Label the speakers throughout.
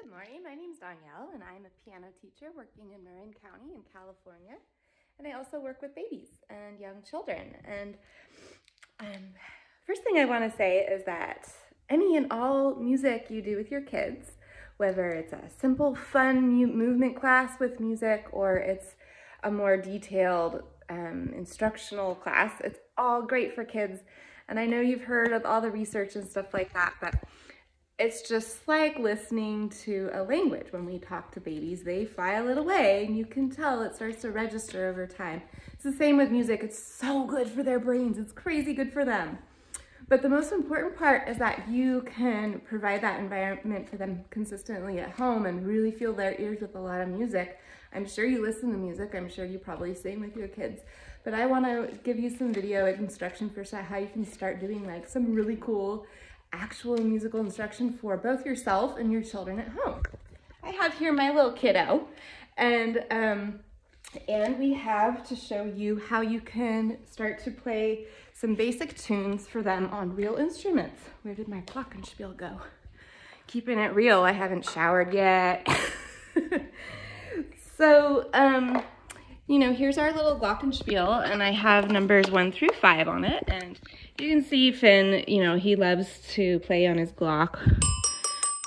Speaker 1: Good morning, my name is Danielle and I'm a piano teacher working in Marin County in California. And I also work with babies and young children. And first thing I want to say is that any and all music you do with your kids, whether it's a simple fun movement class with music or it's a more detailed instructional class, it's all great for kids. And I know you've heard of all the research and stuff like that, but it's just like listening to a language. When we talk to babies, they file it away and you can tell it starts to register over time. It's the same with music. It's so good for their brains. It's crazy good for them. But the most important part is that you can provide that environment for them consistently at home and really fill their ears with a lot of music. I'm sure you listen to music. I'm sure you probably sing with your kids. But I want to give you some video instruction for how you can start doing like some really cool actual musical instruction for both yourself and your children at home. I have here my little kiddo, and we have to show you how you can start to play some basic tunes for them on real instruments. Where did my glockenspiel go? Keeping it real, I haven't showered yet. So, you know, here's our little glockenspiel, and I have numbers 1 through 5 on it, and you can see Finn, you know, he loves to play on his Glock.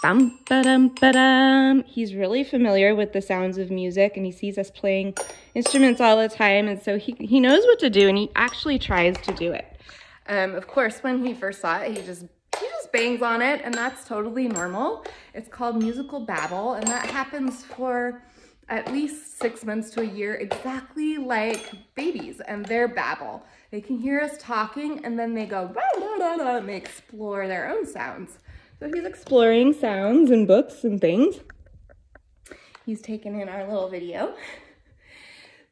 Speaker 1: Bum, ba-dum, ba-dum. He's really familiar with the sounds of music, and he sees us playing instruments all the time, and so he knows what to do, and he actually tries to do it. Of course, when he first saw it, he just bangs on it, and that's totally normal. It's called musical babble, and that happens for at least 6 months to a year, exactly like babies and their babble. They can hear us talking and then they go blah, blah, blah, blah, and they explore their own sounds. So he's exploring sounds and books and things. He's taken in our little video.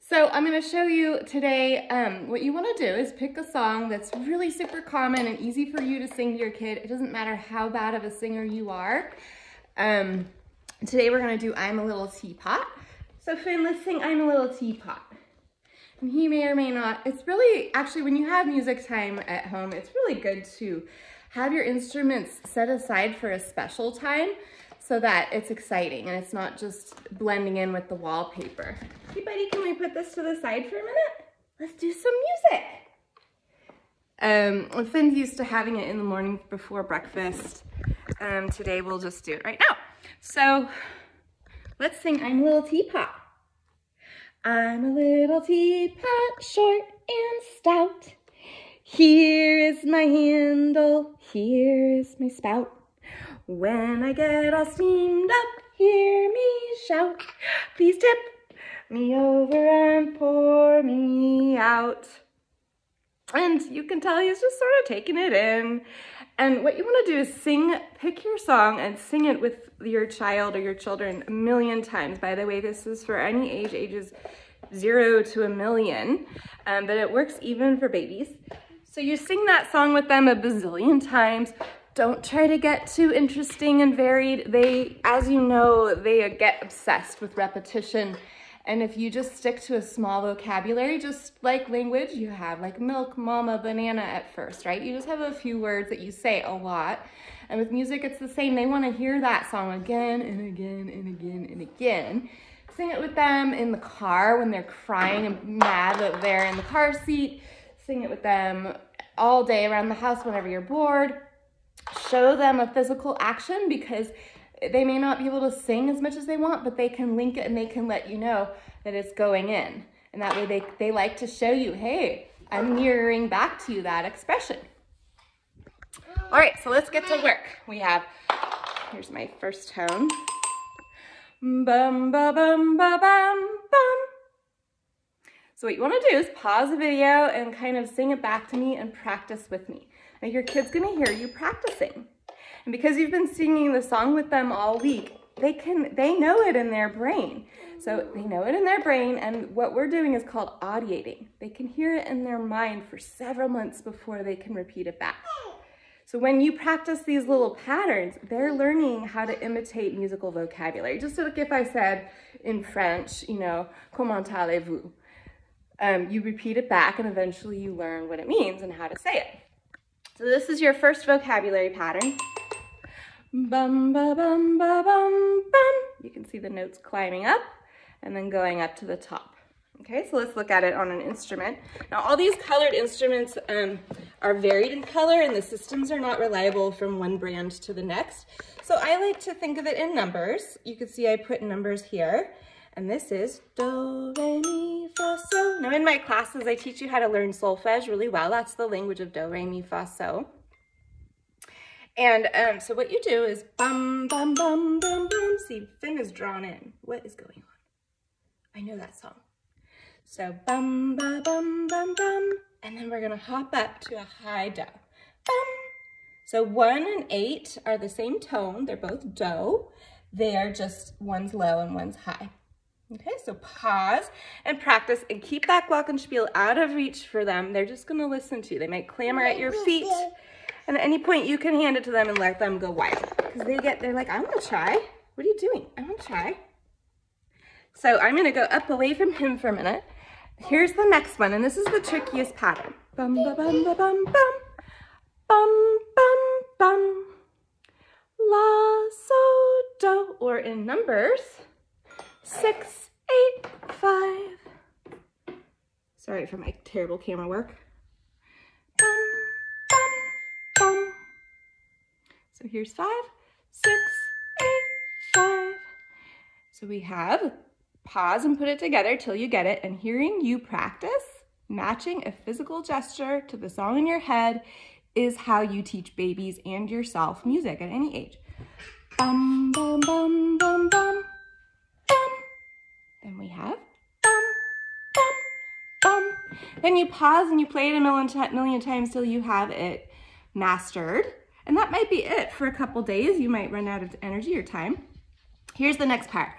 Speaker 1: So I'm going to show you today what you want to do is pick a song that's really super common and easy for you to sing to your kid. It doesn't matter how bad of a singer you are. Today we're going to do I'm a Little Teapot. So Finn, let's sing I'm a Little Teapot. And he may or may not. It's really, actually, when you have music time at home, it's really good to have your instruments set aside for a special time so that it's exciting and it's not just blending in with the wallpaper. Hey buddy, can we put this to the side for a minute? Let's do some music. Finn's used to having it in the morning before breakfast. Today we'll just do it right now. So let's sing I'm a Little Teapot. I'm a little teapot, short and stout. Here is my handle, here is my spout. When I get all steamed up, hear me shout. Please tip me over and pour me out. And you can tell he's just sort of taking it in. And what you want to do is pick your song and sing it with your child or your children a million times. By the way, this is for any age, ages 0 to 1,000,000, but it works even for babies. So you sing that song with them a bazillion times. Don't try to get too interesting and varied. As you know, they get obsessed with repetition. And if you just stick to a small vocabulary, just like language, you have like milk, mama, banana at first, right? You just have a few words that you say a lot. And with music, it's the same. They want to hear that song again and again and again and again. Sing it with them in the car when they're crying and mad that they're in the car seat. Sing it with them all day around the house whenever you're bored. Show them a physical action because they may not be able to sing as much as they want, but they can link it and they can let you know that it's going in. And that way they like to show you, hey, I'm mirroring back to you that expression. All right, so let's get to work. Here's my first tone. Bum, ba, bum, ba, bum, bum. So what you want to do is pause the video and kind of sing it back to me and practice with me. Now your kid's going to hear you practicing. And because you've been singing the song with them all week, they know it in their brain. So they know it in their brain, and what we're doing is called audiating. They can hear it in their mind for several months before they can repeat it back. So when you practice these little patterns, they're learning how to imitate musical vocabulary. Just like if I said in French, you know, comment allez-vous? You repeat it back and eventually you learn what it means and how to say it. So this is your first vocabulary pattern. Bum, ba, bum, ba, bum, ba. see the notes climbing up and then going up to the top. Okay, so let's look at it on an instrument. Now, all these colored instruments are varied in color, and the systems are not reliable from one brand to the next. So I like to think of it in numbers. You can see I put numbers here, and this is do, re, mi, fa, so. Now, in my classes, I teach you how to learn solfege really well. That's the language of do, re, mi, fa, so. And so what you do is bum, bum, bum, bum, bum. See, Finn is drawn in. What is going on? I know that song. So bum, ba, bum, bum, bum, and then we're gonna hop up to a high do. Bum. So 1 and 8 are the same tone. They're both do. They are just one's low and one's high. Okay, so pause and practice and keep that glockenspiel out of reach for them. They're just gonna listen to you. They might clamor at your feet, and at any point you can hand it to them and let them go wild. Because they're like, I wanna try. What are you doing? I wanna try. So I'm gonna go up away from him for a minute. Here's the next one, and this is the trickiest pattern. Bum, ba, bum, ba, bum, bum. Bum, bum, bum. La, so, do. Or in numbers, 6, 8, 5. Sorry for my terrible camera work. Bum, bum, bum. So here's 5, 6, 8, 5. So we have pause and put it together till you get it, and hearing you practice matching a physical gesture to the song in your head is how you teach babies and yourself music at any age. Bum, bum, bum, bum, bum, bum. Then we have bum, bum, bum. Then you pause and you play it a million times till you have it mastered. And that might be it for a couple days. You might run out of energy or time. Here's the next part.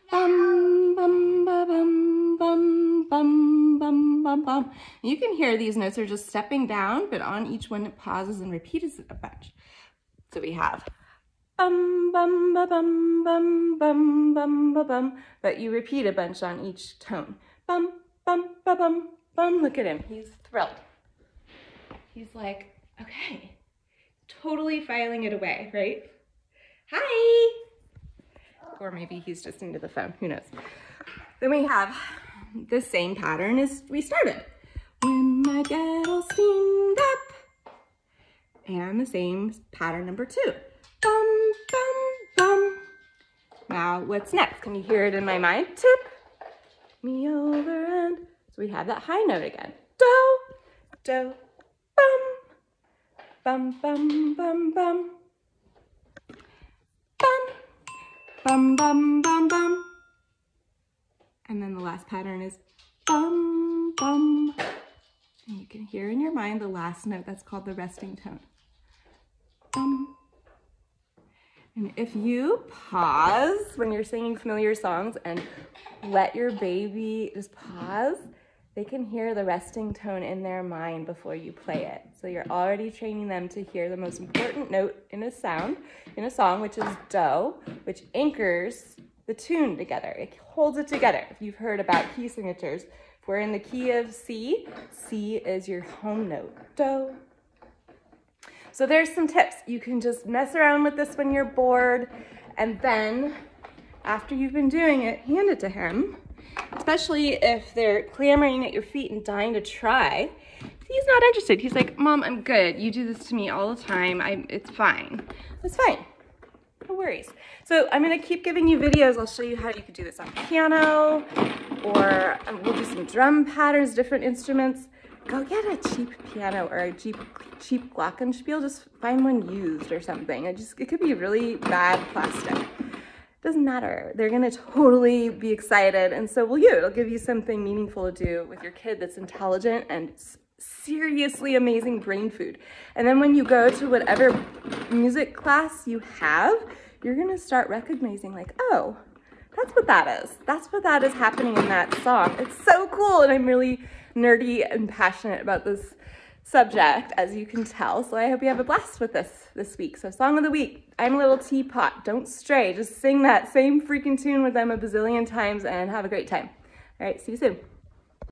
Speaker 1: Bum, bum, ba, bum, bum, bum, bum, bum, bum. You can hear these notes are just stepping down, but on each one it pauses and repeats it a bunch. So we have bum, bum, ba, bum, bum, bum, bum, ba, bum, but you repeat a bunch on each tone. Bum, bum, ba, bum, bum. Look at him, he's thrilled. He's like, okay, totally filing it away, right? Hi. Or maybe he's just into the phone, who knows. Then we have the same pattern as we started. When I get all steamed up. And the same pattern number 2. Bum, bum, bum. Now, what's next? Can you hear it in my mind? Tip me over and. So we have that high note again. Do, do, bum, bum, bum, bum, bum. Bum. Bum, bum, bum, bum. And then the last pattern is bum, bum. And you can hear in your mind the last note. That's called the resting tone. Bum. And if you pause when you're singing familiar songs and let your baby just pause, they can hear the resting tone in their mind before you play it. So you're already training them to hear the most important note in a song, which is do, which anchors the tune together. It holds it together. If you've heard about key signatures, if we're in the key of C, C is your home note, do. So there's some tips. You can just mess around with this when you're bored, and then after you've been doing it, hand it to him. Especially if they're clamoring at your feet and dying to try. He's not interested. He's like, Mom, I'm good. You do this to me all the time. It's fine. It's fine. No worries. So I'm going to keep giving you videos. I'll show you how you could do this on piano, or we'll do some drum patterns, different instruments. Go get a cheap piano or a cheap glockenspiel. Just find one used or something. It could be really bad plastic. Doesn't matter. They're gonna totally be excited, and so will you. It'll give you something meaningful to do with your kid that's intelligent and seriously amazing brain food. And then when you go to whatever music class you have, you're gonna start recognizing like, oh, that's what that is. That's what that is happening in that song. It's so cool, and I'm really nerdy and passionate about this subject, as you can tell. So I hope you have a blast with this week. So song of the week, I'm a Little Teapot. Don't stray. Just sing that same freaking tune with them a bazillion times and have a great time. All right, see you soon.